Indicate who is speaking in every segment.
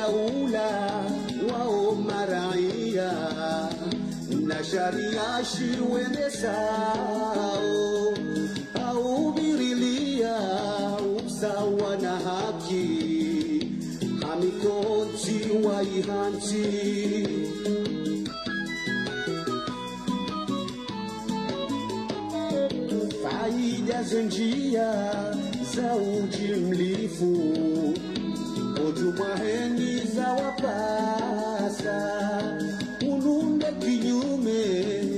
Speaker 1: daula wao maraia na sharia shiwende sao au birilia usawa na haki hamikoti wa ihanti faida zenjia za ujimlifu Ojumaheni za wapasa Ununde kinyume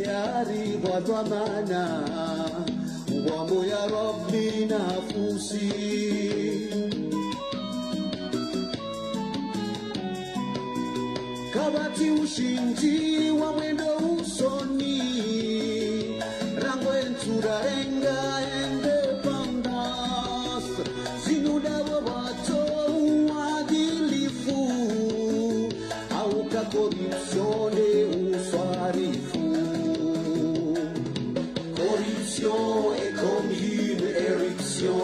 Speaker 1: yari wa dhamana Wamo ya Rabbi nafusi Kabati ushindi wa mwendo usoni Rango entura enga ende pandas Zinuda wabato corruzione usarifu corruption est comme une éruption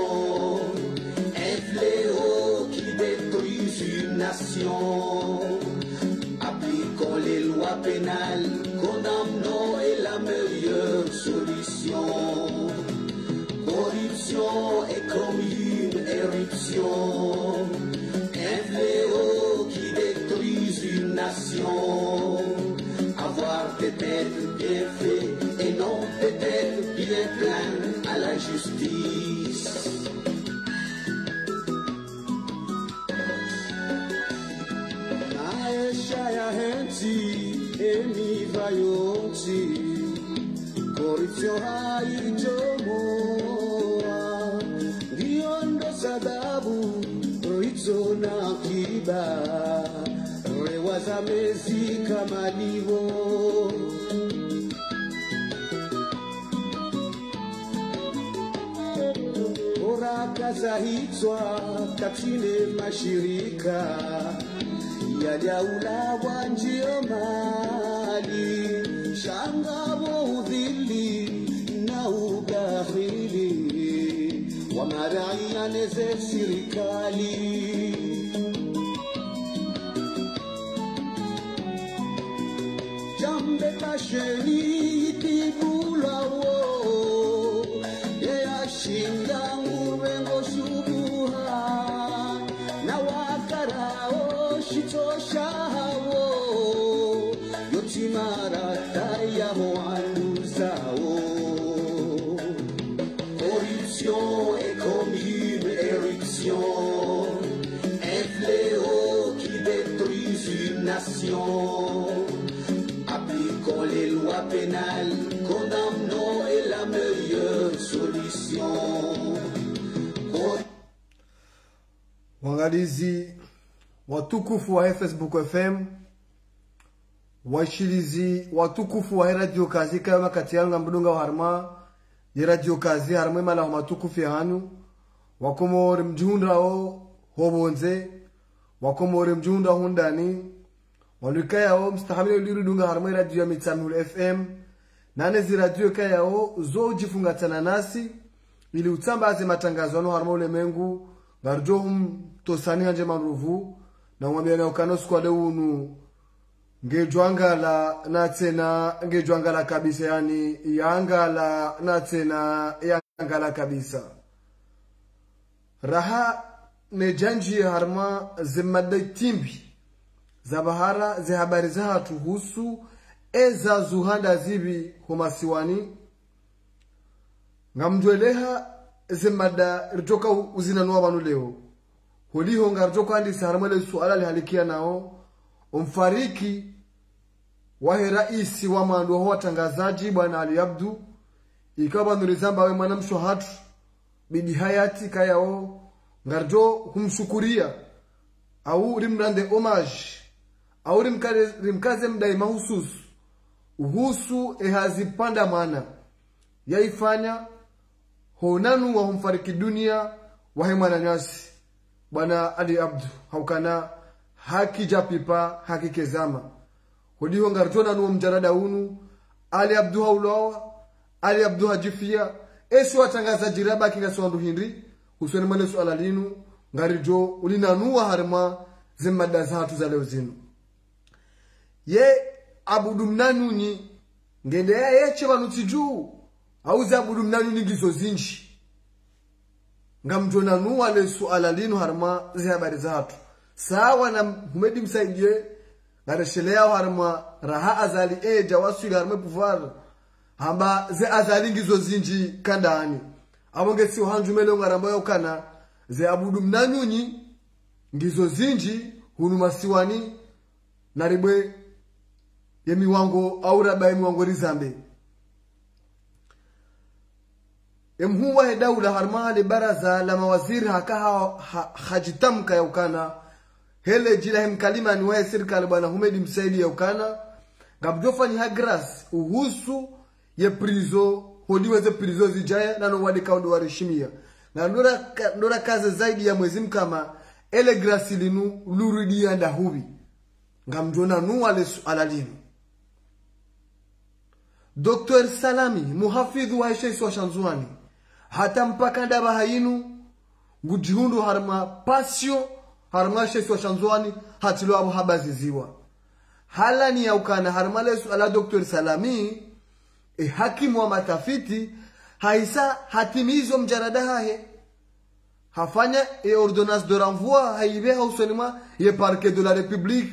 Speaker 1: un fléau qui détruit une nation appliquons les lois pénales condamnons est la meilleure solution corruption est comme une éruption un fléau qui détruit une nation. Avoir peut-être bien fait et non peut-être bien plein à la justice. Maisha ya henti emi vayonti corruption haijomoa Diondo sababu Rizo na kiba Rewaza mezi kama livo Oraka za hitwa katine mashirika Yaliaula wanjio mali Shangabo udhili na ugahili Wamaraia neze sirikali Jambe pasheni tibula wo Yea shinda urengo shubuha Na wakarao shitosha wo Yotimara taya moandu sao Corruption est comme une éruption Un fléau qui détruit une nation Appliquons les lois pénales, condamnons est la meilleure solution.
Speaker 2: Wangalizi watukufu wa Facebook FM, washilizi watukufu wa Radio Kazi kama kati yangu mbudunga wa harma ya Radio Kazi harma mala wa matukufu ya hanu wakomore mjunda o hobonze wakomore mjunda hundani Waluka o mstahamile ulirudunga harma radio ya Mitsamul FM nane zi radio kaya o zo jifungatana nasi ili utambaze matangazo ano harma ulemengu garjohum tosani hanje maruvu na mwambiana ukanosu kwa leunu ngejwangala natena ngejwangala kabisa yani yangala natena yangala kabisa raha nejanji harma zimada timbi za bahara za habari za hatuhusu eza zuhanda zibi humasiwani ngamjweleha zimada ritoka uzinanua wanu leo huliho ngaritoka andi saharmale suala lihalikia nao umfariki wahe raisi wa mandu wa watangazaji bwana Ali Abdu ikawa nulizamba we mwana mshohatu bidi hayati kaya o ngarjo humshukuria au rimrande homage au rimkaze mdai mahusus uhusu ehazipanda mana yaifanya honanu wa humfariki dunia wahe mwana nyasi bwana Ali Abdu haukana haki japipa haki kezama hudiho ngarjona nuo mjarada unu Ali Abdu haulawa Ali Abdu hajifia esi watangaza jiraba kinga swandu hindri usoni mane suala linu ngarijo ulinanua harma zimada za hatu za leo zinu ye abudu mnanuni ngende ya yeche vanutiju au za abudu mnanuni gizo zinji ngamjona nuwa le suala linu harma zi habari za hatu sawa na humedi msaidie ngareshelea harma raha azali eja wasuli harma puvar hamba ze azali gizo zinji kandani abonge si hanjumele ngaramba yokana ze abudu mnanuni ngizo zinji hunuma siwani naribwe yemiwango au raba yemiwango rizambe emhuwa hedaula harmahali baraza la mawaziri hakaha hajitamka yaukana hele jila hemkalima ni wae sirikali bwana Humedi Msaidi yaukana gabdofani hagras uhusu ye prizo hodiweze prizo zijaya nano wadi kaudu warishimia na ndora kaze zaidi ya mwezi mkama ele grasi linu luridi yanda hubi ngamjona nuwa lesu alalinu Dr. Salami muhafidhu wa Sheikh wa Shanzuani hata mpaka ndaba hainu ngujihundu harma pasio harma Sheikh wa Shanzuani hatilo abu habaziziwa halani ya ukana harma lesu ala Dr. Salami hakimu wa matafiti haisa hatimizo mjarada hahe hafanya ordonnance de renvoi haibe hausonima ye parquet de la République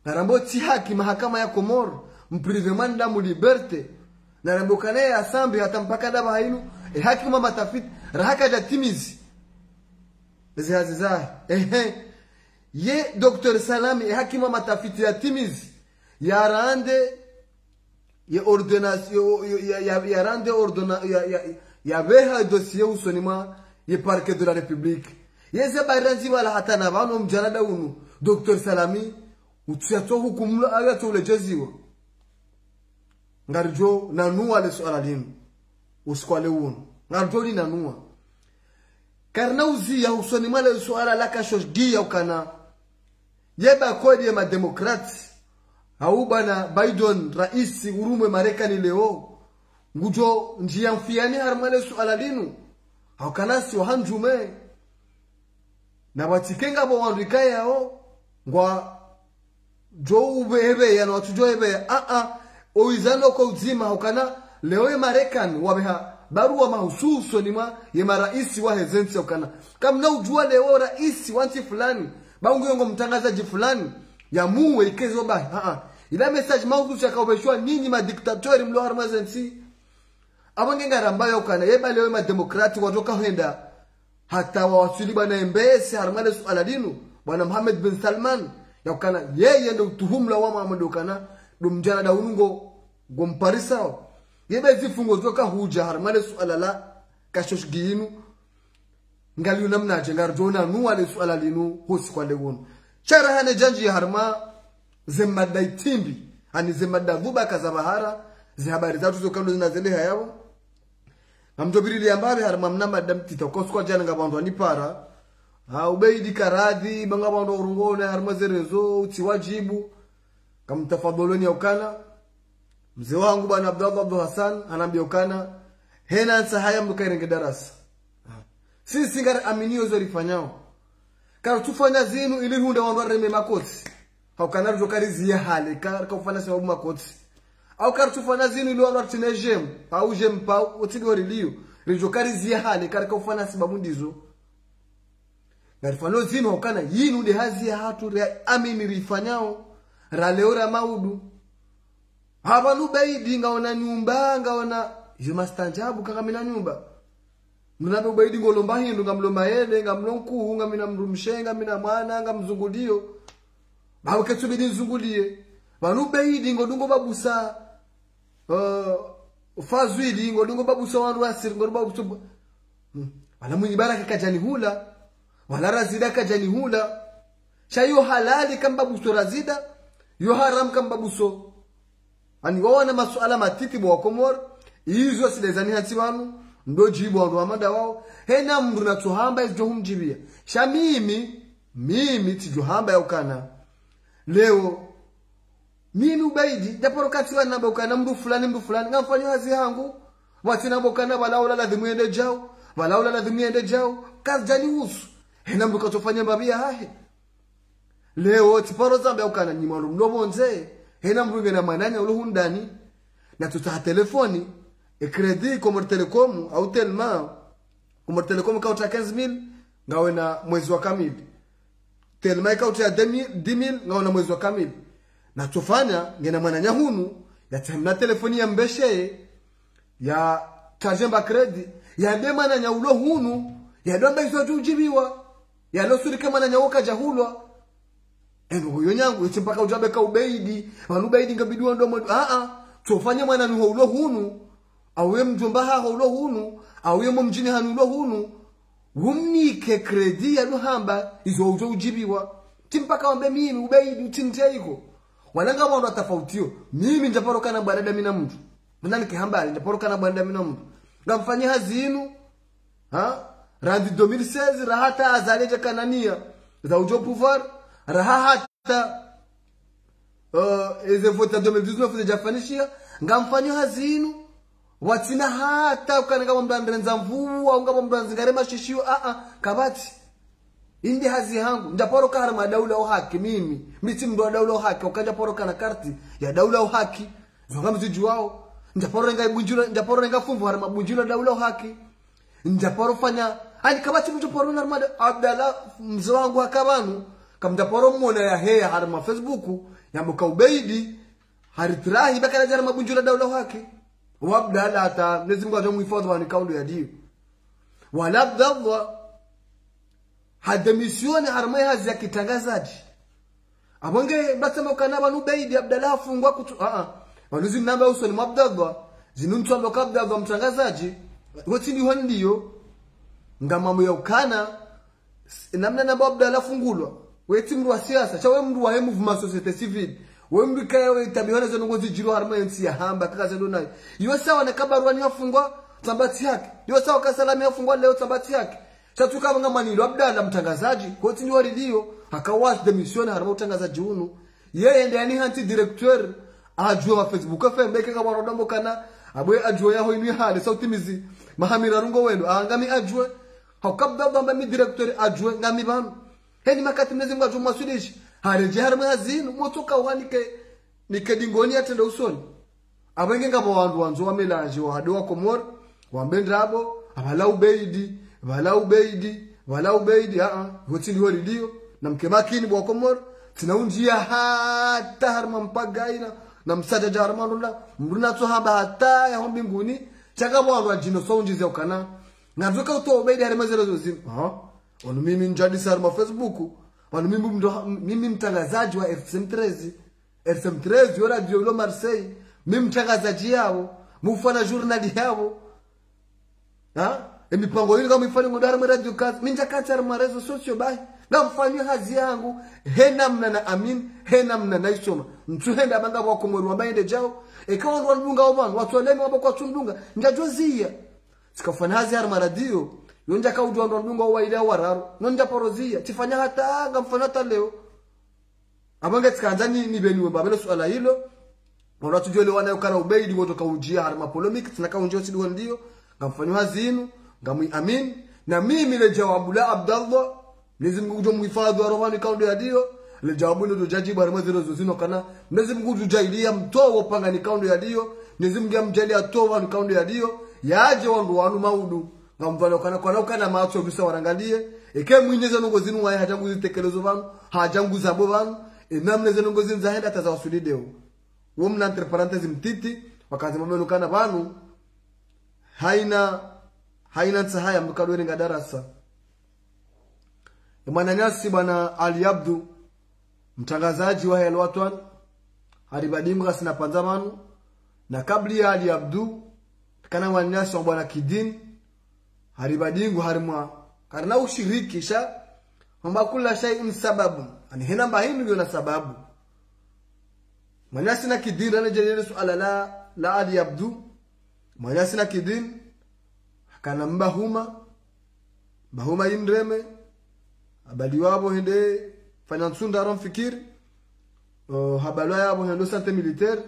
Speaker 2: narambo ti haki mahakama ya Komoro mprivement da mu liberté narambo kana ya assemblée hata mpaka daba hainu haki mama matafiti rahaka ja timizi zihaziza ye Dr. Salami haki mama matafiti ya timizi ya rande ye ordonnance ya rande ordonnance ya beha dossier usonima ye parquet de la République yeze baranzi wala hata na bano mjarada unu Dr. Salami utiato hukumu ayato ulejeziwa ngarjo nanua le swala linu usikwale unu ngarjo li nanua karna uzi ya usoni male swala la kashoshgia ukana yeba kodi ya mademokrati au bana Biden raisi urume Marekani leo ngujo njia mfiani harmale swala linu au kanasi wahanjume na watikenga bo wandikaye hao ngwa jo ubebe yana watujo ebe oizano kwa uzima hukana leo ya Marekani wabeha barua mahususo nima ya maraisi wa hezensi hukana kama na ujua leo raisi wanti fulani baungu yongo mtangazaji fulani ya muwe ikezo bahi ila message mahususo ya kaubeshua nini madiktatori mlo harmazensi abangenga rambayo hukana yeba leo ya demokrati watoka huenda hata wawasili bwana Mbesi harmale suala dinu bwana Mohammed bin Salman yakana yeye ndo tuhumla wa Muhammad ukana dumjana da ungo gomparisa yebe zifungo zoka huja harmale suala la kashoshgiinu ngali namna jengarjona nuwa le suala linu hosi kwa lewono chara hane janji harma zemada itimbi ani zemada vuba kazabahara zi habari zatu zokando zinazeleha yao ngamjobirili ambabe harma mnama damtita kwa jana ngabandu anipara ubeidi karadhi banga bandu urungone harma zerezo utiwajibu kamtafadholoni ukana mzee wangu bwana Abdullah Abdul Hassan anaambia ukana hena sahaya mkairenge darasa sisi ngari aminio zorifanyao kama tufanya zinu ili hunda wandu reme makoti au kana rujokarizi ya hali ka kufanya sababu makoti au kama tufanya zinu ili wandu tinejem au jem pa utigori liyo rujokarizi ya hali ka kufanya sababu ndizo ngarifano zinu ukana yinu de hazi ya hatu amini rifanyao raleora maudu habalu baidi ngaona nyumba ngaona yuma stanjabu kaka mina nyumba mnabe baidi ngolomba hindu ngamlomba yele ngamlonku ngamina mrumshenga mina mwana ngamzungudio bawo ketsubidi nzungulie balu baidi ngodungo babusa fazwidi ngodungo babusa wandu asiri ngodo babusa wala mwenye baraka kajani hula wala razida kajani hula shayo halali kamba buso razida yo haram kamba buso ani wawana masuala matiti bwa Komoro hizo silezani hati wanu ndo jibu wandu wamada wao hena mru na tuhamba izo humjibia sha mimi tijuhamba ya ukana leo mimi ubaidi japoro kati wana naba ukana mru fulani ngamfanyo hazi hangu wati naba ukana walaula ladhimu yende jao kazi jani usu hena mru katofanya mbabia hahe leo tiparo zambe ukana nyimalo mlobonze hena mrunge na mananya ulohundani na tuta telefoni e credit comme telecom au telma comme telecom ka uta 15000 ngawe na mwezi wa kamili telma ka uta 10000 ngawe na mwezi wa kamili na tufanya ngena mananya hunu ya temna telefoni ya mbeshe ya kajemba credit ya ndema na nyaulo hunu ya domba izo tujibiwa ya lo suri kama na nyawoka jahulwa eno huyo nyangu iti mpaka ujabeka ubeidi wanu beidi ngabidwa ndo tufanye mwana ni ulo hunu awe mjomba ha ulo hunu awe mjini hanu ulo hunu wumnike credit ya luhamba izo ujibiwa timpaka wambe mimi ubeidi utinteiko walanga mwana tafautio mimi ndaparoka na barada mina mtu mnani kihambali ndaparoka na barada mina mtu ngamfanyia hazinu randi 2016 rahata azaleje kanania za ujo pouvoir rahata eze vota 2019 jafanishia ngamfanyia hazinu watina hata ukana kama mndandrenza mvua au kama mndanzingare mashishio kabati indi hazi hangu ndaparoka harma daula au haki mimi miti ndo daula au haki ukanja poroka na karti ya daula au haki zonga mzijuao ndaparorenga bujula ndaparorenga fumvu harma bujula daula au haki ndaparofanya ani kabati mtu porona harma Abdalla mzwangu hakabanu kamdaporo mona ya heya harma Facebook ya muka ubeidi haritrahi bakala jarma bujula daula au haki wabdala ata nezimgo ajo muifadhu wa nikaundo ya dio wala Abdalla hada misioni harma hazi ya kitangazaji abonge basema ukana banu beidi Abdalla afungwa kutu wanuzi namba uso ni Abdalla zinuntu ndo Abdalla mtangazaji wote ni hondiyo ngamamu ya ukana namna namba Abdalla fungulwa weti mru wa siasa chawe mru wa movement societe civile we mru kaya we tabiwana zo ngozi jiro harma yensi ya hamba kaka zendo nayo yo sawa na kabarwa ni afungwa tambati yake yo sawa kasalami afungwa leo tambati yake chatuka ngamani Abdalla mtangazaji wote ni walidio akawash de mission harma utangazaji hunu yeye ndiye ni anti directeur ajua Facebook FM kaka warodombo kana abwe ajua yaho inu hali sauti mizi mahamira rungo wenu angami ajue hakabda bamba mi directeur ajue ngami bam heni makati mnezi mga juma sudishi hareje harma hazinu motoka wanike nikedingoni atenda usoni abenge ngabo wandu wanzo wamelanji wa hadi wa komor wambendrabo wala ubeidi hotili hori dio na mkemakini bwa komor tunaunjia hata harma mpagaina na msada jarmanula mruna to hamba hata ya mbinguni chaka bwa jino sonjize ukana ngazoka to ubeidi harma zero zozim onu mimi njadi sarma Facebook wanu mimi mtangazaji wa RCM13 yora dio Marseille mimi mtangazaji yao mufana journal yao emipango hili kama ifanye ngondara mwa radio kazi minja kachara mwa rezo socio bai ngamfanyia hazi yangu hena mna na amin hena mna na isoma mtuhenda banga kwa komoro ambaye jao ekawa ndo ndunga obangu watu walemi wapo kwa tundunga njajozia sikafanya hazi harma radio yonja ka udwa ndo ndunga wa ile wararo nonja porozia tifanya hata ngamfanya hata leo abanga tikaanzani ni beniwe babelo swala hilo wala tujole wana ukara ubeidi woto kaujia harma polemic tunakaunjio sidiwa ndio ngamfanywa hazinu ngamwi amin na mimi le jawabu la Abdalla nizim gujo muhifadhi wa rohani kaundo ya dio le jawabu ndo jajibu harma zero zozino kana nizim gujo jailia mtowo panga ni kaundo ya dio nizim gya mjali atowa ni kaundo ya dio yaje wandu wanu maudu ngamfanywa kana kana macho bisa warangalie eke mwineza nongozinu wa hajangu zitekelezo vanu hajangu zabo vanu namneze nongozinu zahenda tazawasudideo womna entre parenthèses mtiti wakazi mamelo kana vanu haina tsahaya mkadwere nga darasa mwananyasi bwana Ali Abdu mtangazaji wa Helwatwan haribadimga sina panzamanu na kabli ya Ali Abdu kana mwananyasi wa bwana Kidin haribadingu harimwa karna ushirikisha kwamba kula shay'in sababu ani hina mbahini ndio na sababu mwananyasi na Kidin anajelele suala la Ali Abdu mwananyasi na Kidin kana mbahuma imreme abali wabo hende fanansunda ron fikiri habalo yabo hendo sante militaire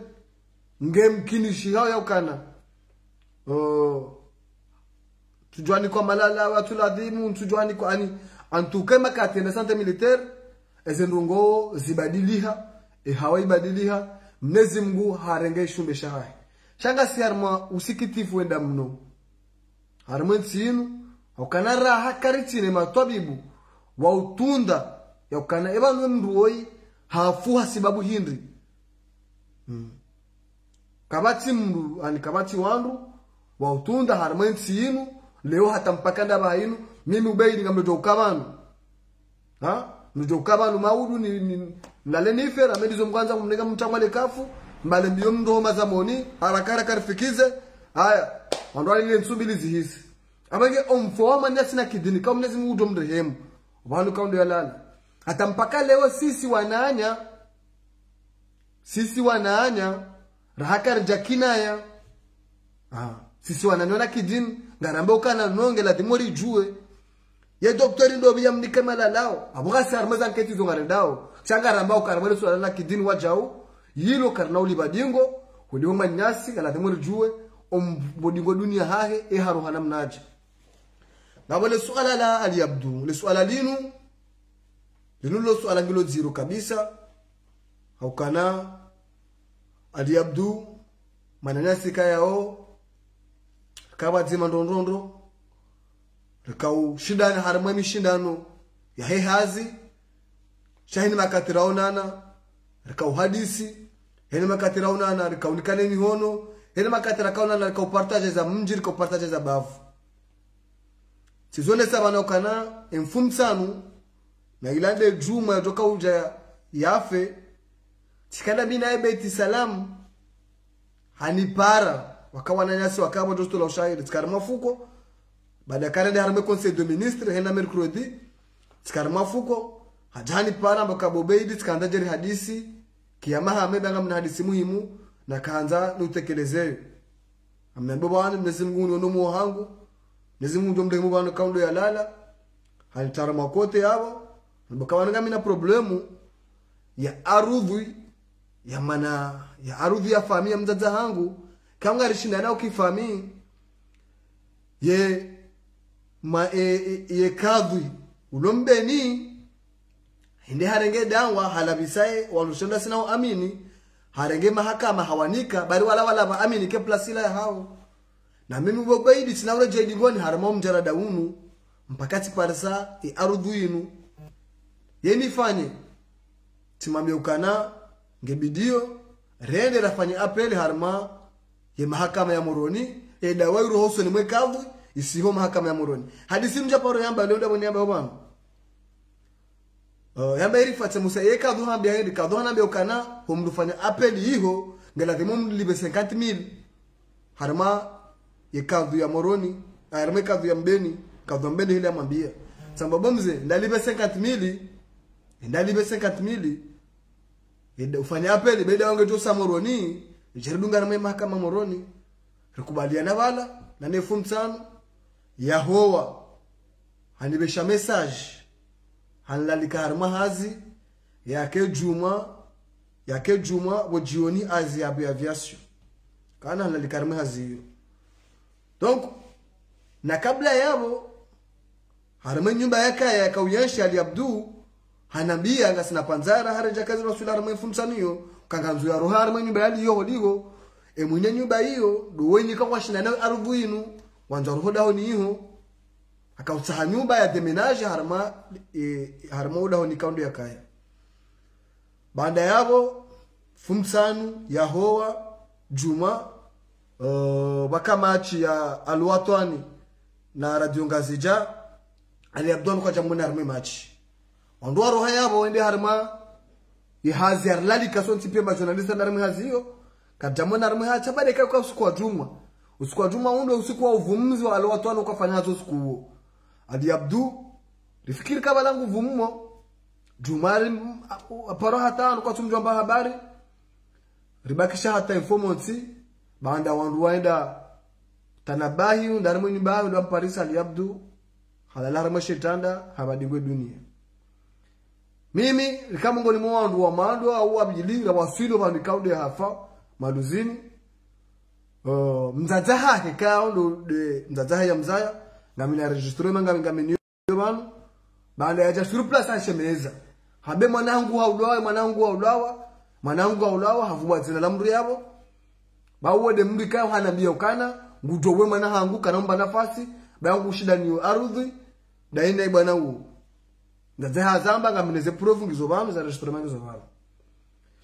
Speaker 2: ngem kinishi hao ya ukana tujwani kwa malala watu ladhimu tujwani kwa ani antuke makati na sante militaire ezendungo zibadiliha hawaibadiliha Mwenyezi Mungu harenge shumbe shahahi shanga si harma usikitifu wenda mno harma tsinu ukana raha karitine matwabibu wa utunda ya ukana ebanu mruoi hafuha sababu hindri kabati mru ani kabati wandu wa utunda harma tsinu leo hata mpaka ndaba hinu mimi ubeidi ngamdo ukabanu ukabanu maudu ni nalenifera medizo mkwanza mnega mtamwale kafu mbale mbio mndo mazamoni harakara karifikize haya ondwali ile nsubilizi hisi abenge omfoma ndasi na kidini kama Mwenyezi Mungu mrehemu wanu kaundo yalala hata mpaka leo sisi wanaanya rahaka jakinaya sisi wananiona kidini ngarambe ukana nonge la dimori jue ye doktori ndo biya mnike malalao abuga sarmaza nketi zo ngarendao changa ramba ukarabale swala na kidini wajao yilo karna ulibadingo kuliwa manyasi la dimori jue ombodingo dunia hahe haro hanamnaje ngabole swala la Ali Abdu le swala linu lo swala ngilo zero kabisa haukana Ali Abdu mananyasi kayao kabati mandondondo rekau shidana harma mishindano ya hehazi shahini makatiraonana rekau hadisi heni makatiraonana rekau nikane mihono heni makatiraonana rekau partage za mji rekau partage za bavu sizone sabana ukana mfumsanu na ilande juma yotoka uja yafe tikana bina ebeti salam hanipara wakawa nanyasi wakawa dosto la ushairi tikara mafuko baada karende harame conseil de ministre hena mercredi tikara mafuko hajani para bakabobeidi tikanda jeri hadisi kiyama amebanga mna hadisi muhimu na kaanza nutekelezeo amembo bwana Mwenyezi Mungu ndo mo hangu Mwenyezi Mungu ndo mdemu bwana kaundo ya lala halitara makote yabo bakawa ngami na problemu ya arudhi ya mana ya arudhi ya familia mzaza hangu kama rishinda nao kifami ye kadhi ulombeni hinde harenge dawa halabisae walushenda sina amini harenge mahakama hawanika bali wala amini ke plasila hao na mimi bobaidi sina ule jadi ngoni harama mjarada unu mpaka tiparsa arudhu inu yeni fanye timambe ukana ngebidio rende rafanye apeli harma ye mahakama ya Moroni dawa ruhusu ni mwekadhi isiho mahakama ya Moroni hadisi mjaporo yamba leo ndaboni yamba bwana yamba irifate musa yekadhu hamba yedi kadhu hamba ukana humdufanya apeli hiho ngelathimo mlibe 50000 harma yekadhu ya Moroni harma kadhu ya mbeni kadhu mbeni ile amwambia sababu mzee ndalibe 50000 ndalibe 50000 yenda ufanya apeli beda wange to Moroni jeridunga na mahakama Moroni rekubaliana wala na nefu mtano Yahowa hanibesha message hanlalika harma hazi yake juma wajioni azi ya aviation kana hanlalika harma hazi hiyo donc na kabla yabo harma nyumba yake ya kauyenshi Ali Abdu hanambia ngasina panzara haraja kazi Rasul harma mfumsaniyo kanganzu ya roho harma nyumba yali yo hodigo mwenye nyumba hiyo duweni kwa shindana ardhu inu wanza roho daho ni hiyo akautsaha nyumba ya demenage harma udaho ni kaundo ya kaya baada yabo fumsanu Yahowa Juma bakamachi ya alwatwani na radio ngazija Ali Abdon kwa jamuna harma machi ondwa roho yabo wende harma ihazi arlali kasonti pia journalist na harma haziyo kajamona harma hacha baada kwa usiku wa juma undo usiku wa uvumzi wa alwatwani ukafanya hazo siku huo Ali Abdu rifikiri kama langu vumumo Jumari aparo hata kwa tumjomba habari ribakisha hata informanti baada wandu waenda tanabahi ndani mwenye bahi ndo Paris Ali Abdu halala harma shetanda habadingwe dunia mimi kama ngoni mwandu wa mando au abjilinga wasilo bandu kaude hafa maluzini mzazaha kikao ndo mzazaha ya mzaya na mina registre manga ngamenyo banu baada ya surplus ashemeza habe mwanangu haulawa havubwa zina la mri yabo bawo de mri kayo hanambia ukana ngutowe mwana hangu kanomba nafasi bangu shida ni ardhi daina bwana huo ndaze hazamba ngamineze proof ngizobanu za restaurant ngizobanu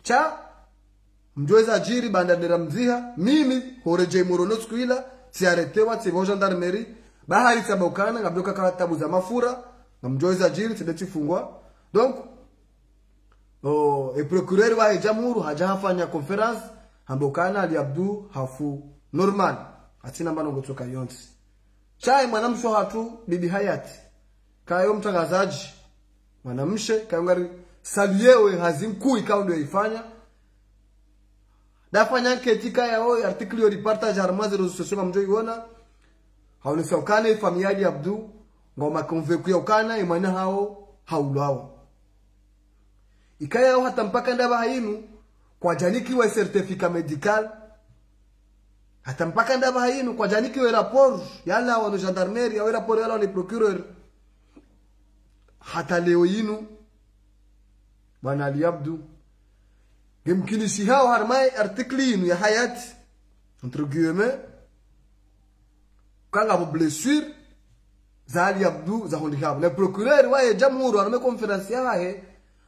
Speaker 2: cha mjoeza jiri banda dera mziha mimi horeje morono skuila siaretewa tsibo gendarmerie bahari sabokana ngabdoka ka tabu za mafura ngamjoeza jiri tedeti fungwa donc e procureur wa jamhuri hajafanya conference ambokana Ali Abdu hafu normal atina mbano ngotoka yonsi chai mwanamsho hatu bibi Hayati kayo mtangazaji mwanamshe kayo ngari saliewe hazimkuu ikawa ndio ifanya dafanya ketika yao article yo reportage armaze resociation mjoi wona haonesa ukana familia ya Abdu ngoma conveku ya ukana imana hao haulao ikaya hata mpaka ndaba hainu kwa janiki wa certificat medical hata mpaka ndaba hainu kwa janiki wa rapport yala wa gendarmerie au rapport yala ni procureur hata leo yinu bwana Ali Abdu gemkini si hao harmai article yinu ya Hayati entre guillemets kanga bo blessure za Ali Abdu za handicap le procureur wa jamhuri arme conference yahe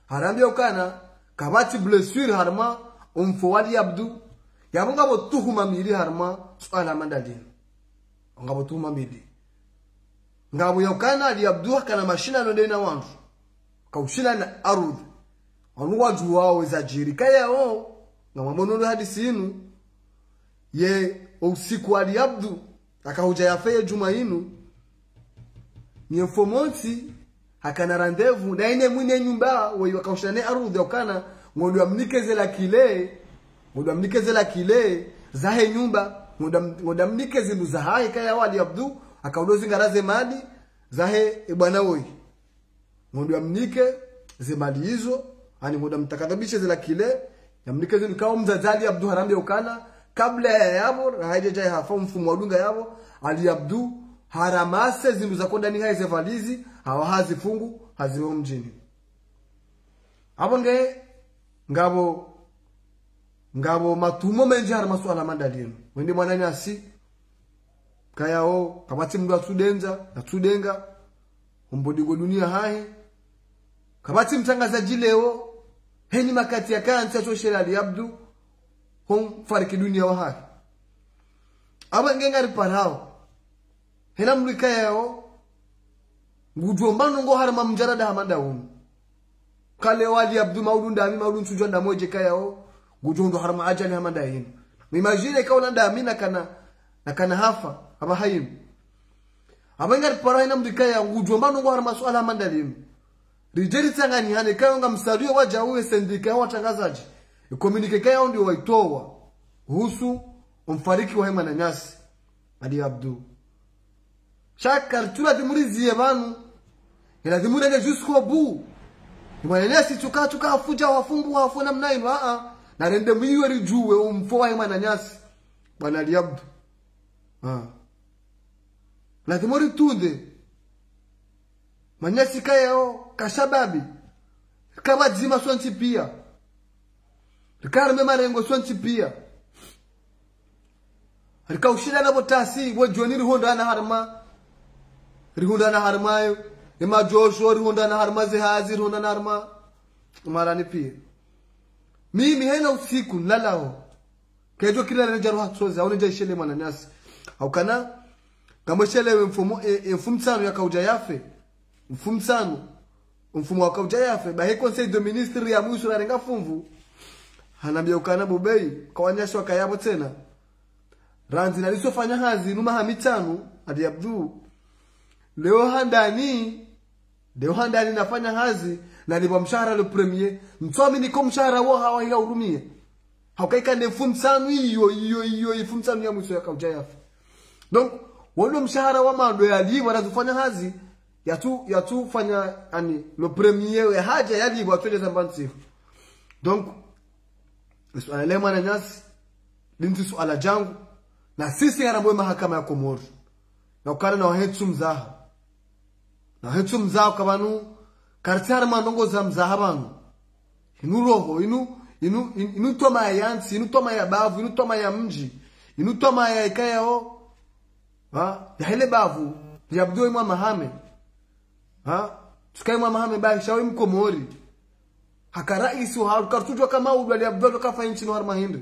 Speaker 2: harambia ukana kabati blessure harma umfowali Abdu yabunga bo tuhuma miri harma swala mandalini ngabo tuhuma miri ngabo yokana Ali Abdu kana mashina ndio na wantu kaushina na arudh anuwa juwao za jirika yao ngamamono hadisi inu ye usiku Ali Abdu akahuja yafeye juma inu ni informanti hakana rendezvous na ine mwine nyumba wewe wakaushane arudhi okana ngodo amnikeze la kile zahe nyumba ngodo amnikeze nduza hai kaya Ali Abdu akaudozi ngaraze mali zahe bwana wewe ngodo amnike zemali hizo ani ngodo mtakadhabishe zela kile yamnikeze nikao mzazali Abdu harambe okana kabla ya yabo haije jai hafa mfumo wa dunga yabo Ali Abdu haramase zindu za konda ni haize valizi hawa hazifungu haziwe mjini hapo ngabo matumo menji harama swala mandalino wende mwanani asi kayao kabati mdu atudenga umbodigo dunia hai kabati mtangazaji leo heni makati ya kansa choshela Ali Abdu fariki dunia wa hai aba ngengari parao hena mlika yao ngujombano ngo harama mjarada hamanda hum kale wali Abdu maudun chujonda moje kayao ngujondo harama ajali hamanda hin imagine kaona ndamina kana hafa aba hayim abangari para hena mlika yao ngujombano ngo harama swala hamanda lim rijeri tangani hane kayo ngamsadio waja uwe sendika watangazaji communique kayao ndio waitoa husu umfariki wa hema na nyasi Ali Abdu shakar tula dimurizie banu ila dimurege jusqu'au bout mwanelesi tuka afuja wafungu wafuna mnaino na rende mwiwe juwe umfoa hema na nyasi bwana Ali Abdu la dimuri tunde manyasi kayao kashababi kama zima sonti pia rikarme marengo sonti pia rikaushida na botasi wajoni rihonda na harmayo ema josho rihonda na harma zehazi rihonda na harma marani pia mimi hena usiku nlalao kejo kila rejaru hatsoza unje shele mananyasi au kana kama shele mfumsano ya kauja yafe mfumo wa kauja yafe ba conseil de ministre ya mwisho na renga fumvu hanambia ukana bubei kwa wanyasho kayabo tena ranzi nalisofanya hazi numa hamitanu Ali Abdu leo handani nafanya hazi na lipo mshahara le premier mtwami niko mshahara wao hawa hurumie haukaika ne fumsanu hiyo fumsanu ya mwisho ya kauja yafe donc wale mshahara wa mando yali wanazofanya hazi yatu fanya ani le premier ya haja yali watwele zambansi donc swala lema na nyasi linti swala jangu na sisi haramwe mahakama ya Komoro na ukana na wahetsu mzaha kabanu kartara mandongo za mzahabanu inu roho inu toma ya yansi inu toma ya bavu inu toma ya mji inu toma ya ikayao ya hele bavu ya bdoi mwa mahame tukai mwa mahame ba shawi mkomori hakaraisi wa kartujwa kama udwa ya bdoi kafa inchi no har mahinde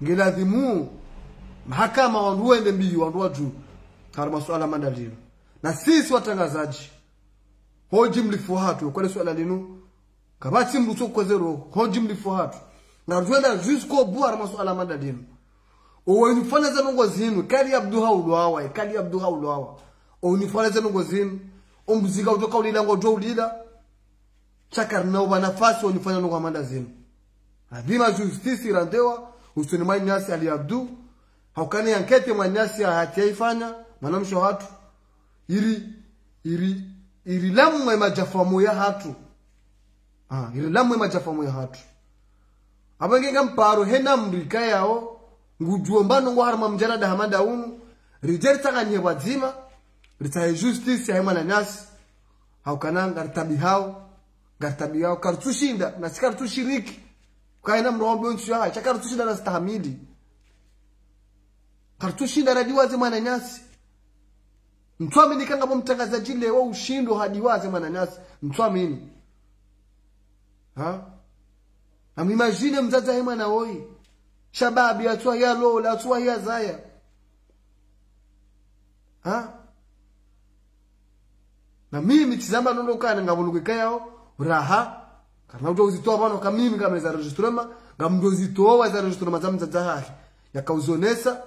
Speaker 2: ngiladhimu mahakama wanduende mbiyo wanduwa juu har masuala mandalino na sisi watangazaji hoji mlifuhatu kwa swala linu kabati mruto kozero hoji mlifuhatu na rwenda jusqu'au bout har masuala mandalino o unifanya za ngo zinu kali abdu haulwa o unifanya za ngo zinu ombuzika utoka ulila ngo jo ulila chakar na uba nafasi unifanya ngo manda zinu adima justice irandewa usoni manyasi ali abdu haukani ankete manyasi hatiaifanya manamsho hatu iri lamwe majafamu ya hatu iri lamwe majafamu ya hatu abangenga mparo hena mrika yao ngujuombano ngo harma mjana da hamanda unu rijerta kanye wazima ritaye justice ya hemana nyasi haukana gartabi hao kartushinda na sikartushiriki kaina mrombe nchi ya chakartushinda na stahamili kartushinda radiwaze mwana nyasi mtuamini kanga mtangazaji leo ushindo hadiwaze mwana nyasi mtuamini amimagine mzaza hema na oi shababi atwa ya lola atwa ya zaya na mimi tizamba nondokana ngabuluka yao raha kana utozitoa bano kama mimi kama za registrema ngamdozitoa za registrema za mzaza haki yakauzonesa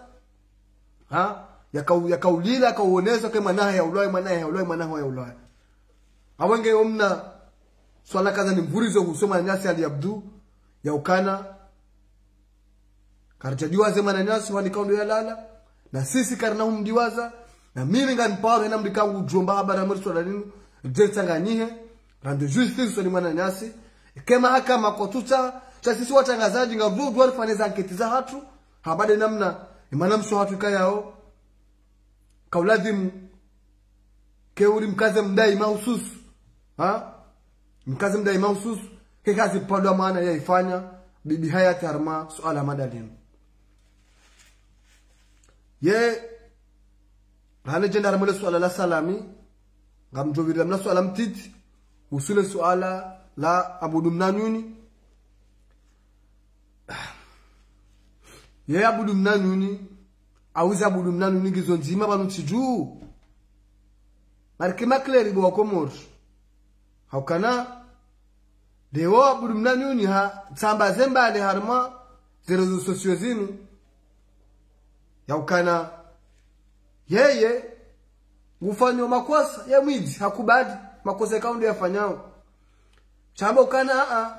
Speaker 2: yakaulila kauonesa kama mwanae ya ulaya awenge omna swala kaza ni mvurizo kusoma nyasi ali abdu ya ukana karjadiwa zema na nyasi wani kaundo ya lala na sisi karna humdiwaza na mimi nganiparo na mlikangu jomba habara mriso la ninu jetsanganyihe rande justice so ni mwana nyasi kema haka makotuta cha sisi watangazaji ngavudu walifanya anketi za hatu habade namna imana mso hatu kayao kauladhimu keuri mkaze mdai mahususu mkaze mdai mahususu ke kazi palo maana yaifanya bibi Hayati Harma suala madalinu ye hale jenda ramole suala la salami ngamjovira mna suala mtiti usule suala la abudumnanyuni ye abudumnanyuni auza abudumnanyuni gizonzima banu tiju markima kleri bo komor haukana dewo abudumnanyuni ha tsamba zemba le Harma zerezo sosio zinu yaukana yeye ngufanywa makosa ya mwizi hakubadi makosa kaundi yafanyao chamba ukana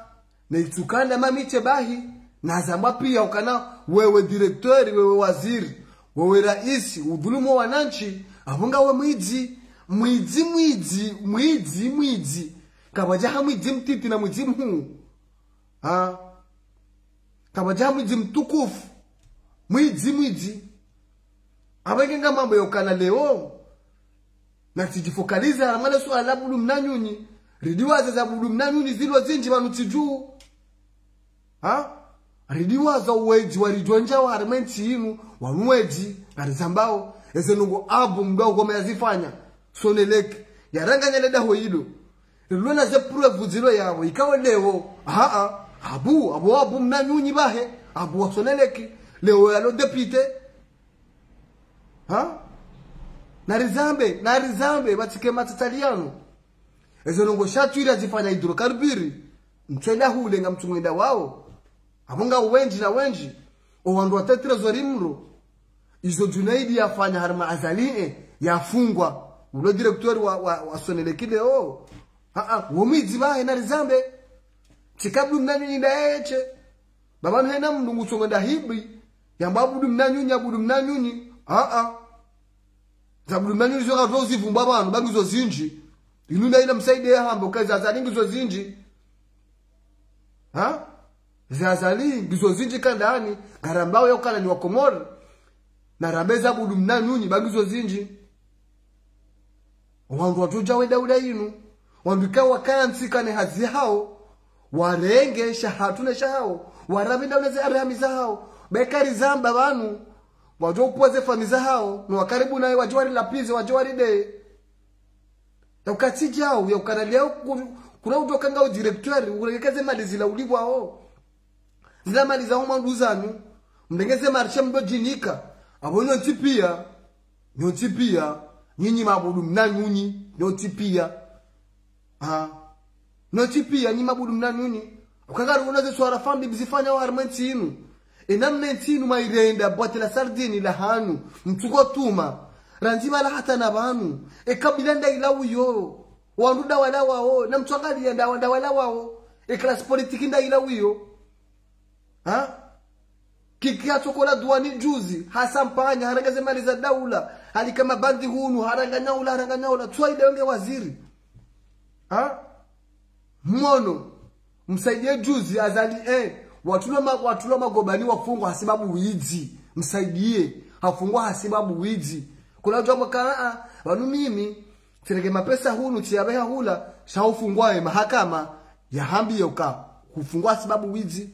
Speaker 2: neitukanda mamiche bahi na zamba pia ukana wewe direktori wewe waziri wewe raisi udhulumu wananchi abunga we mwizi kabajaha mwizi mtiti na mwizi mhu kabajaha mwizi mtukufu mwizi abagenga mambo yokana leo na tijifokaliza haramale suala budumnanyuni ridiwaza za budumnanyuni zilo zinji banutiju ridiwaza uweji warijwanja wa harmenti inu wanuweji ngarizambao ezenungu abu mdao gome yazifanya soneleke yaranga nyeleda hoido rilona ze prove zilo yawo ikawa leo abu mnanyuni bahe abu wasoneleke leo yalo depute narizambe batike matataliano ezenongo shatwira zifanya hidrokarbiri mtwela hule nga mtumwenda wao abunga wenji owandu watetira zorimro izo Junaidi yafanya Harma azalie yafungwa ulo direktori wa sonelekile womizi bahe narizambe chikablu mnanyunyi ndaeche baba mhena mndungu chongonda hibi yambabudu mnanyunyi zabudu mnanyunyi zoka rozi vumba banu bangizo zinji inunda ina msaide ya hambo kazi azalingizo zinji zazali gizo zinji kandani garambao yokala ni wakomori na rabeza budu mnanyunyi bangizo zinji wandu watuja we daula inu wanduka wakansi ne hazi hao warenge shahatune shahao warabi daula za arhamiza hao bekari zamba banu wajo upoze famiza hao no wakaribu naye wajwari lapize wajwari de ukatija hao ya ukanalia kuna utokanga director urekeze mali zila ulibwa hao zila mali za homa nduzanu mdengeze marshe mbojinika abonyo ntipia nyinyi mabudu mnanyunyi ntipia ntipia nyinyi mabudu mnanyunyi ukagaru unaze swara fambi bizifanya wa armenti inu enamnenti inu mairenda bote la sardini la hanu mtuko tuma ranzima la hata na banu kabila nda ilawu yo wanduda wala wao na mtwangali ya nda wala wao class politiki nda ilawu yo kikia chokola duani juzi hasampanya haragaze mali za daula hali kama bandi hunu haranganyaula twaide wenge waziri mmono msaidie juzi azali watulwa magobani wafungwa hasibabu wizi msaidie hafungwa hasibabu wizi kuna jambo kana wanu mimi tirege mapesa hunu tiabeha hula shaufungwa mahakama ya hambi yoka kufungwa sababu wizi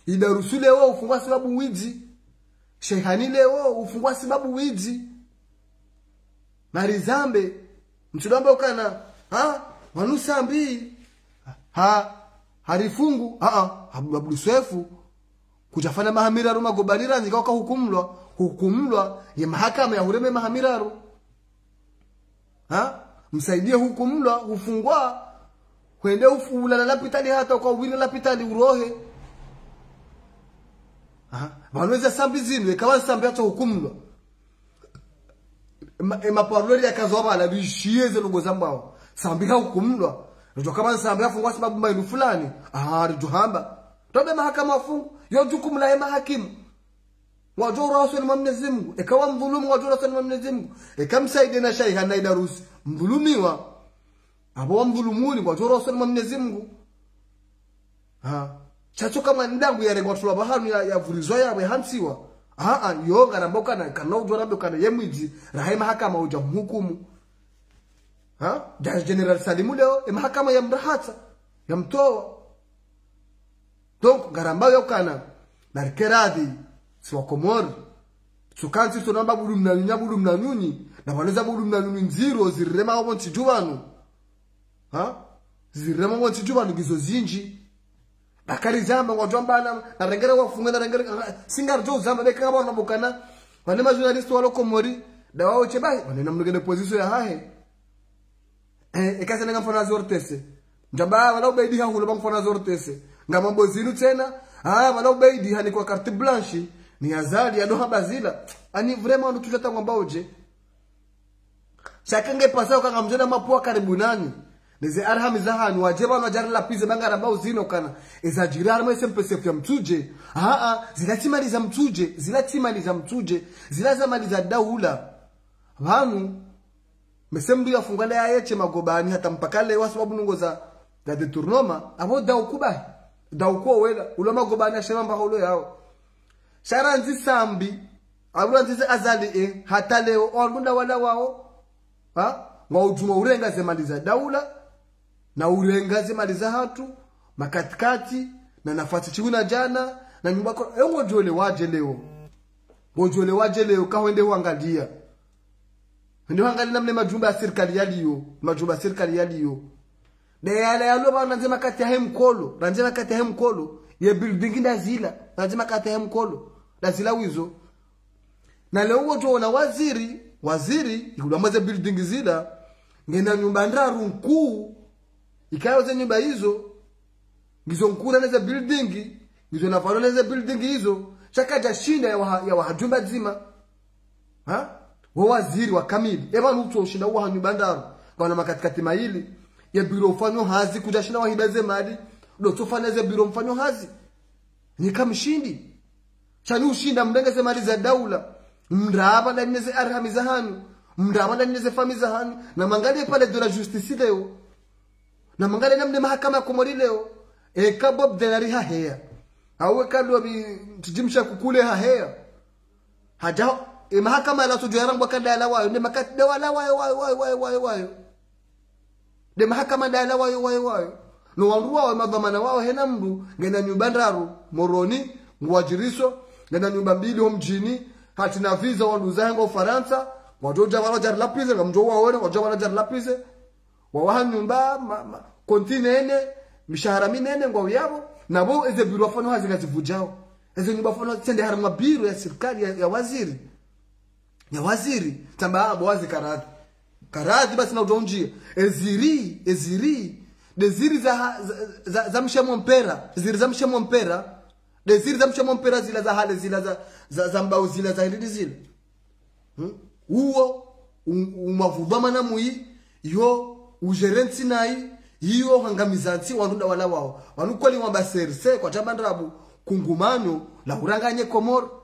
Speaker 2: idarusu leo ufungwa sababu wizi shehani leo ufungwa sababu wizi marizambe mtudamba ukana wanusambi harifungu Abdul Swefu kujafanya mahamiraru magobanira nzikawaka hukumlwa ya mahakama ya hureme mahamiraru msaidie hukumlwa ufungwa kwende ufula la pitali hata kwa wili la pitali urohe wanaweza sambi zinu ikawa sambi hata hukumlwa maparlori ya kazoba ala bishieze lugo zambao sambi hukumlwa ndio kama sambi afungwa sababu mainu fulani rijuhamba tobe mahakama wafungu yo jukumu la mahakimu wajora wasoni Mwenyezi Mungu ikawa mdhulumu wajora wasoni Mwenyezi Mungu ikamsaidie na shaiha na idarusi mdhulumiwa abo mdhulumuni wajora wasoni Mwenyezi Mungu chacho kama ndangu ya rego tula bahanu ya vurizwa yawe hansiwa yo ngaramboka na kana ujora mbe kana yemwiji rahe mahakama uja mhukumu Judge General Salimu leo mahakama ya mrahata ya mtoa donc garamba yokana narkeradi siwa komori tukanzi tunamba budu mnanyuni na wanaweza budu mnanyuni nziro zirema wabo ntijubanu zirema wabo ntijubanu gizo zinji bakari zamba ngojomba na rengera wafunga na rengera singar jo zamba beka ngaba na bukana wane ma journalist walo komori dawa ochebai wane namnugene position ya hahe ekase nga mfana zortese njaba wala ubeidi ha hulo mfana zortese ngama mbozinu tena wala ubeidi hani kwa carte blanche ni azali ya doha bazila ani vraiment ndo tujata ngamba oje shakenge pasao kanga mjona mapua karibu nani neze arhami zahani wajeba na jara la pize bangara mbao zino kana ezajira arma SMPCF ya mtuje zilatimali za mtuje zilazamali za daula vanu mesemdu yafungale ayeche magobani hata mpaka leo sababu nungo za detournoma abo daukuba dauko wela ulo magobani ashemamba holo yao sharanzi sambi aburanzi azali hata leo ondunda wala wao ngaujuma urenga zemali za daula na urenga zemali za hatu makatikati na nafasi chiuna jana na nyumba kwa ngojole waje leo kahwende huangalia ndio angalia namne majumba ya serikali yaliyo na yale yalo bana nzema kati ya hemkolo ya building ndazila lazima kati ya hemkolo lazila wizo na leo wote wana waziri yulamaze building zila ngenda nyumba ndaru nkuu ikayo za nyumba hizo ngizo nkura na za building ngizo na farole za building hizo chakaja shinda ya wahajumba zima waziri wa kamili eba nuto ushinda wa nyumba ndaru kwa makatikati maili ya biro ufanyo hazi kujashina wahibaze mali ndo tufaneze biro mfanyo hazi ni kamshindi chani ushinda mdengeze mali za daula mraba na neze arhami zahanu mraba na neze fami zahanu na mangalie pale de la justice leo na mangalie namne mahakama ya Komori leo kabob denari hahea awe kando bi tujimsha kukule hahea haja mahakama la tujuarangu wakanda la wayo ne makati de wala wayo de mahakama dala wayo no wanruwa wa madhamana wao hena mdu ngenda nyubandaru moroni ngwajiriso ngenda nyumba mbili ho mjini hatina visa wanduza Ufaransa wajoja wala jar lapize ngamjoa waone wajoja wala jar lapize wawaha nyumba kontinene mishahara minene ngwa yabo nabo eze biro afano hazikazivujao eze nyumba afano tende harama biro ya serikali ya waziri tamba abo wazi karadi basi na ujonjie eziri deziri za mshamo mpera ziri za mshamo mpera deziri za mshamo mpera zila za hale zila za mbao zila za hindi zila uo umavubama na mui yo ujerensi nai hiyo hangamizansi wanunda wala wao wanukweli wamba serse kwa chabandrabu kungumano la uranganye Komoro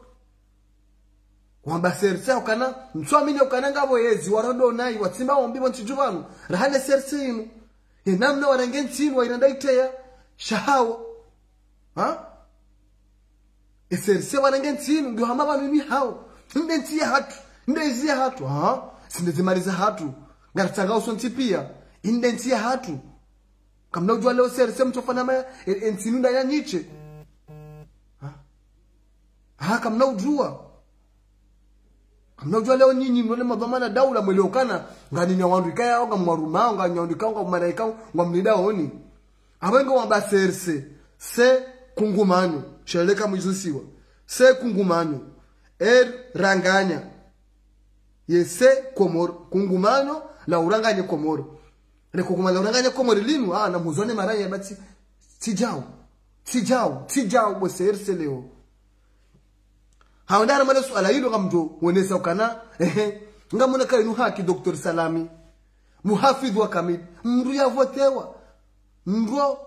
Speaker 2: wamba serse ukana mswamini ukana ngabo yezi warodo nai watsimba wambibo ntijuvanu rahane serse inu namna warangensi inu wainandaitea shahawo serse warangensi inu ndio hamaba mimi hao ndentia hatu sindezimaliza hatu ngaratanga usonti pia indentia hatu kamna ujua leo serse mtofana ma ensinunda ya nyiche kamna ujua leo nyinyi mwone madhamana daula mweleokana ngani nyawanduika yao ngamwarumao nganyandika ngomaraika ngamnida oni abengo wamba serse se kungumanyo sheleka mwizusiwa se kungumanyo ranganya yese Komoro kungumanyo la uranganye Komoro le kungumanya la uranganye Komoro linu na muzone maraya bati tijao bo serse leo haondana mala swala hilo ngamjo wonesa ukana ngamona kainu haki Dr. Salami muhafidh wa Kamil mru yavotewa mru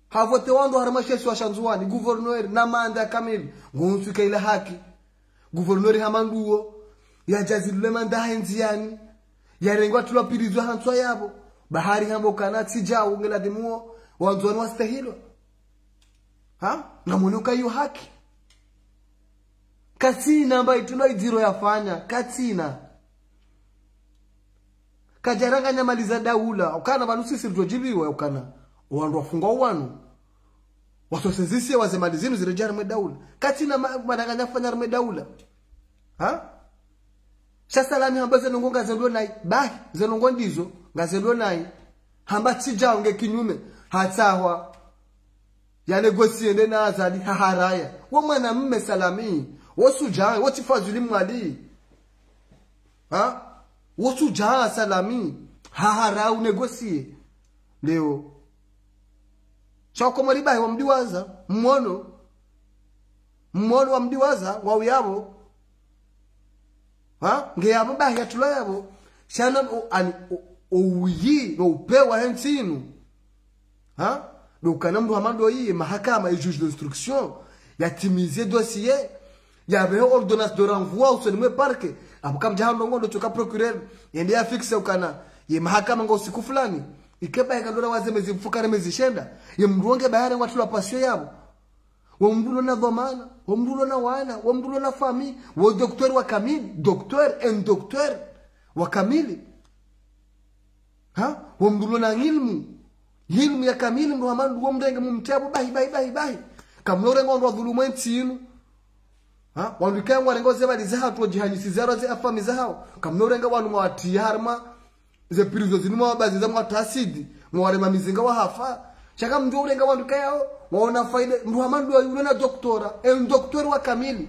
Speaker 2: havotewa ndo haramashesi wa Shanzuani gouverneur na manda Kamil ngonsuka ile haki gouverneur hamanduo ya jazilule manda henziani ya rengwa tulapirizo hanswa yabo bahari hambo kana tijao ngela demuo wanzoni wastahilo ngamonuka hiyo haki katina ambayo tunaidhiro yafanya katina kajaranga nyamaliza daula ukana banu sisi tujibiwe ukana wandu wafunga wanu wasosezisi wazemalizinu zirejana mwe daula katina madanganya fanya mwe daula shasalami ambazo nongonga zelo nai bahi zenongo ndizo ngazelo nai hamba tijao nge kinyume hatahwa ya negosie ndena azali haharaya wa mwana mme Salami wosujaha wotifazuli mwali wosujaha Salami hahara unegosie leo chako malibai wamdiwaza mmono wamdiwaza wa uyabo ngeyabo bahi yatula yabo shana uyi no upewa hensinu donc kanamdu hamando yi mahakama et juge d'instruction yatimize dossier yabe ordonnance de renvoi au seulement parquet abukam jahando ngondo toka procureur yende afixe ukana ye mahakama ngo siku fulani ikeba ikadora wazemezi mfukara mezishenda ye mruonge bayare watu la pasio yabo wa mdulo na dhamana wa mdulo na wana wa mdulo na famille wa docteur wa Kamili docteur wa Kamili wa mdulo na ilmu ya Kamili ndo amandu wa mrenge mumtabo bahi kamnore ngondo dhulumu entinu wanduka ngwarengo zebaliza hatu jihanyisi zero ze afami zao kamnore nga wanu mwati harma ze prizo zinuma wabazi za mwatasidi mwarema mizinga wa hafa chaka mndu urenga wanduka yao waona faida ndo amandu yule na doktora doktor wa Kamili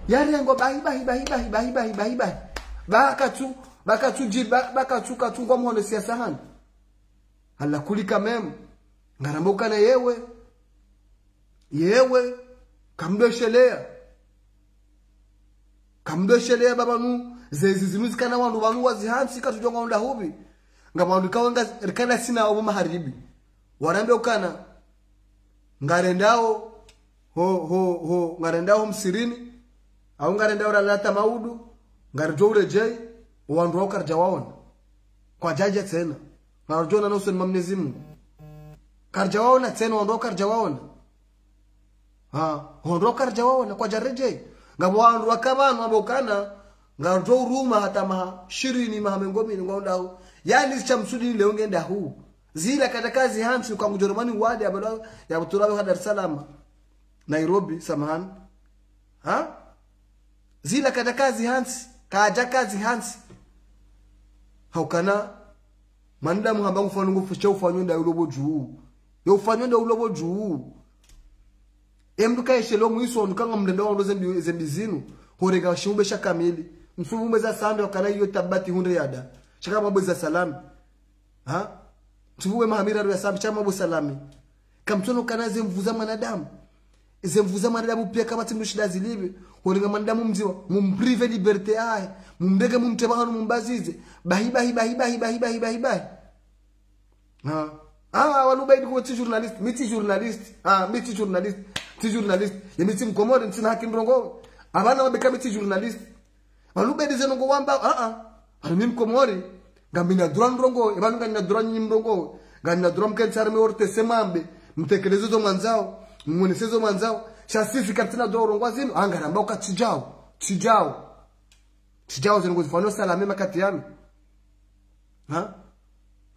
Speaker 2: yarengo bahi bakatu katungwa mhono siasa hani hala kulika memu ngaramboka na yewe kamdoshelea babanu zezi zinuzikana wandu banu wazihansi katujonga onda hubi ngabandu kawanga rikana sina obo maharibi warambe ukana ngarendao ngarendao msirini au ngarendao lalata maudu ngarjo urejei wandu wakarja waona kwa jaji tena ngarjona nusu Mwenyezi Mungu karja waona tena wandu wakarja waona hondoka rjawaona kwa jareje ngabo wandu wakabanu abokana ngarjo ruma hata ma shirini ma mengomi ngondao yani chamsudi leo ngenda huu zila kada kazi hansi kwa Mjerumani wadi ya buturawe ha Dar es Salaam Nairobi samahan ha zila kada kazi hansi kaja kazi hansi haukana manda muhamba ngufanungu fusha ufanyonda ulobo juu yo ufanyonda ulobo juu emduka yeshelo muiso ndukanga mndenda wando zembizinu horega shumbe shakamili mfumu za sando kana hiyo tabati hunde yada shaka mabu za salami ha tuwe mahamira ya sabi chama mabu salami kamtono kana zemvuza manadamu zemvuza manadamu pia kama timu shida zilibe horega manadamu mziwa mumprive liberté ai mumbega mumteba hanu mumbazize bahi ha walubaidi kwa journalist miti journalist yemiti mkomori ntina haki ndrongo abana wabeka miti journalist walubaidi zenongo wamba mimi mkomori ngambina duran ndrongo ebanu ngana duran nyimndongo ngana duran kensar me orte semambe mtekelezo zo manzao mwonesezo manzao chasisi katina dorongo azino angaramba ukachijao tijao zenongo zifano salame makati yami ha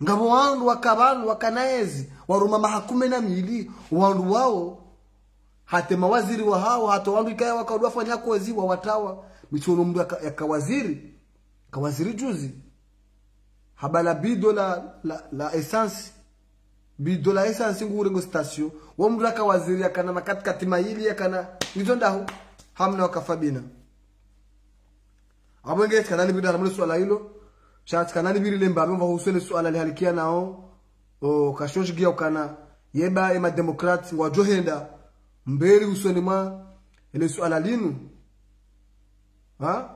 Speaker 2: ngabo wandu wakabandu wakanaezi waruma mahakume na mili wandu wao hate mawaziri wa hao hata wandu ikaya wakadua fanya kwezi wa watawa michono mdu ya kawaziri juzi habala bido la essence bido la essence ngurengo station wa mdu akawaziri yakana makatikati maili yakana nizondaho hamna wakafabina abwenge kanani bido haramule swala hilo shati kanani biri lemba mwa husene swala lihalikia nao o kashojigia ukana yeba ema demokrat wa johenda mbeli usoni ma ile swala linu ha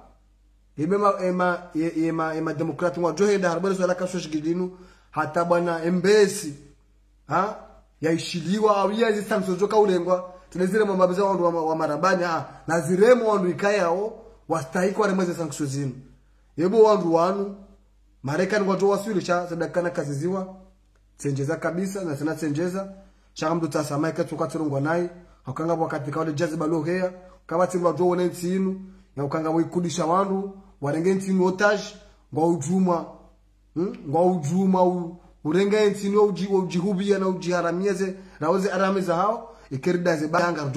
Speaker 2: ema demokrat wa johenda harbali swala kashojigia linu hata bwana embesi ha yaishiliwa awia hizi samsojoka ulengwa tunezire mababiza wandu wa marabani na ziremo wandu ikayao wastahiki wale mweze sanction zinu yebo wandu wanu Marekani watu waswili cha sadakana kaziziwa senjeza kabisa na sana senjeza shaka mtu tasama tukatungwa naye akanga wakati kaole jaziba lohea kabati watu wone ntinu ya ukanga wikudisha wandu warenge ntinu otage ngwa ujuma urenge ntinu ujihubia na ujiharamieze naoze aramiza hao ikeridaze banga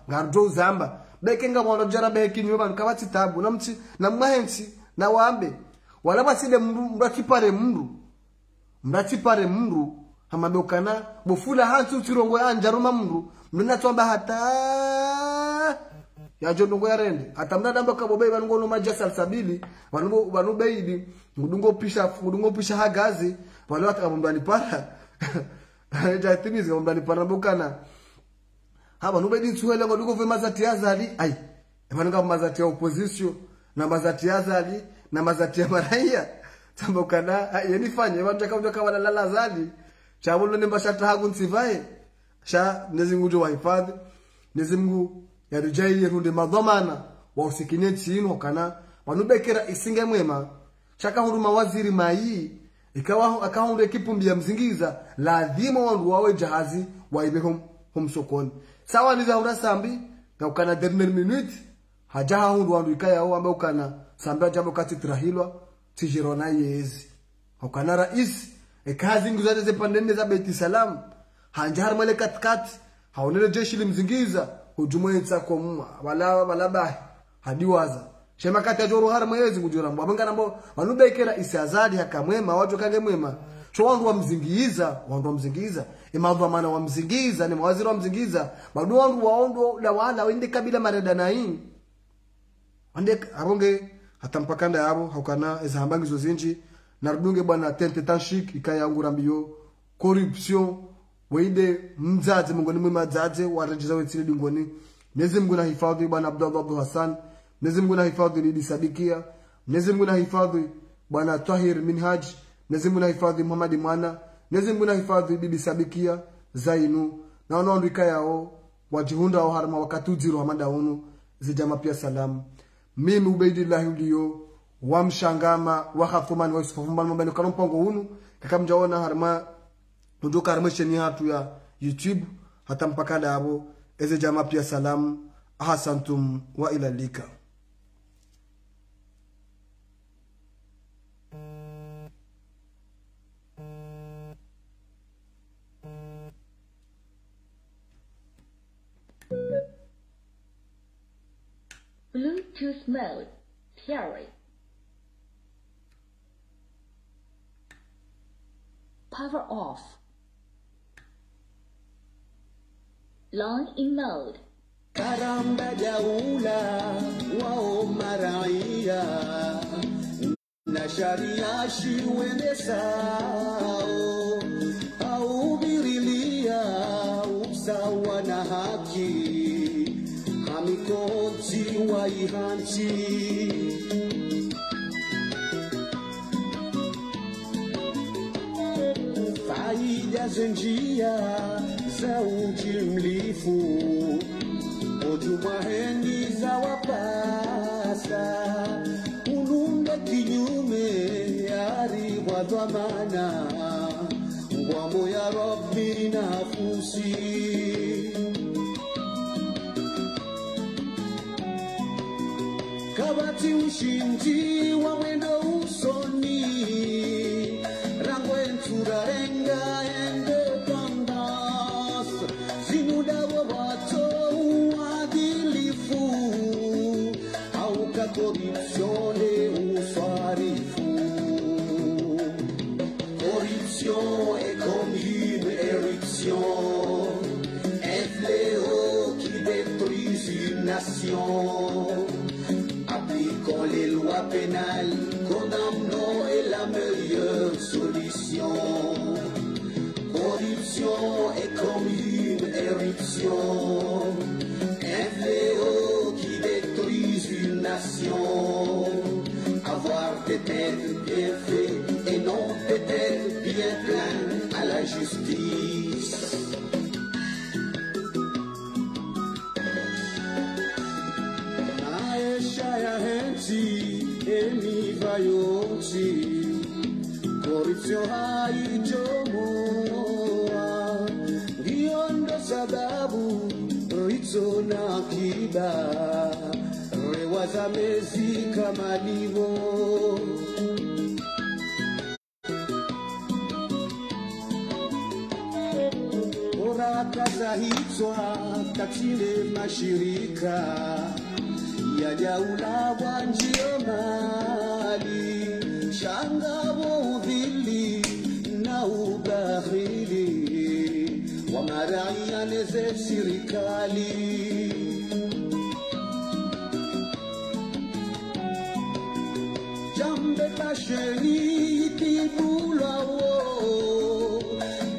Speaker 2: ngarjo zamba bekenga mwana jarabe kinyo ban kabati tabu namti na mahensi na waambe wala basile mratipare mndu hamabokana bofula hantu tirongo anjaruma mndu mna twamba hata ya jondongo yarende hata mnadamba kabobe bangono majasa sabili banu beidi mudungo pisha hagazi wala watakabondani para ja timizi ngomdani para bokana haba no beidi tuwele ngodugo ve mazati azali ai emananga mazati ya opposition na mazati ya azali na mazati ya maraia tambokana yenifanye abantu akawuka walala zali chabulo nemba shatahagu nsivae sha nezingujo wa hifadhi nezimgu ya rujai runde madhamana wa usikineti ino kana wanubekera isinge mwema shaka huruma waziri mai ikawa akahunde kipumbia mzingiza lazima wandu wawe jahazi waibe homsokoni sawa niza urasambi na ukana dernière minute hajaha hundu wandu ikaya au ambaye ukana samba jambo kati trahilwa tijirona yezi ukana rais kazi nguzaje ze pandende za Beit Salam hanjar male katikati haonele jeshi limzingiza hujumu yetsa kwa wala bahi hadiwaza shema kati ajoro har mwezi ngujura mbanga nambo wanubekera isazadi hakamwema wajo kange mwema so wandu wa mzingiza imadhamana wa mzingiza ni mawaziri wa mzingiza bado wandu waondo la wala wende kabila marada na hii ande abonge hata mpakanda yabo hakana ezahambangi zozinji narudunge bwana tente tanshik ikayangura mbiyo corruption weide mzaze mungoni mwe mazaze warajiza wetsili dingoni nezi mguna hifadhi bwana Abdul Hassan nezi mguna hifadhi Lidi Sabikia nezi mguna hifadhi bwana Tahir Minhaj nezi mguna hifadhi Muhammad Mwana nezi mguna hifadhi Bibi Sabikia Zainu na wanaondika yao wajihunda wa harma wakati ujiro wa madaunu zijama pia salamu mimi Ubaidillah uliyo wa mshangama wa khafumani wa yusufumbani mbani kanumpango hunu kaka mjaona harma nduka harmesheni hatu ya YouTube hata mpaka dabo eze jama pia salamu ahasantum wa ilalika.
Speaker 3: Bluetooth mode, theory. Power off. Line in mode.
Speaker 1: Karamba jaula wao maraia na sharia shiwende sao au birilia usawa na haki hamikoti wa ihanchi faida zenjia za ujimlifu Ojumaheni za wapasa Ununga kinyume Yari wa dhamana Wamo ya Rabbi nafusi Kabati ushindi wa mwendo usoni Rangwentura renga ende kandas Zimuda wa watu corruzione usarifu Corruption est comme une éruption Un fléau qui détruit une nation Appliquons les lois pénales Condamnons est la meilleure solution Corruption est comme une éruption Un fléau qui détruit une nation Avoir des têtes bien faites et non des têtes bien pleines à la justice Maisha ya henti emi vayoti Corruption haijomoa Ndiyo ndo sababu Rito na kiba Rewaza mezi kama livo Orakaza hitwa katile mashirika Ya jaula wanjio mali Shangabo udhili na ubahili Wa maraia neze sirikali Jambe basheni tibula wo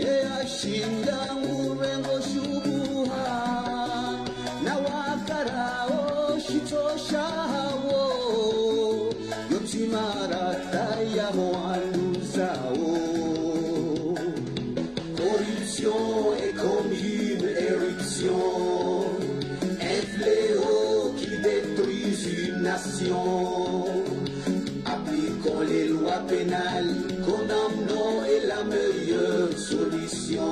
Speaker 1: Ea shinda urengo shubuha Na wakarao shitosha wo Yotimara taya moanduzao Corruption est comme une éruption Un fléau qui détruit une nation Appliquons les lois pénales Condamnons est la meilleure solution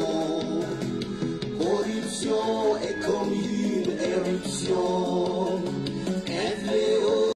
Speaker 1: Corruption est comme une éruption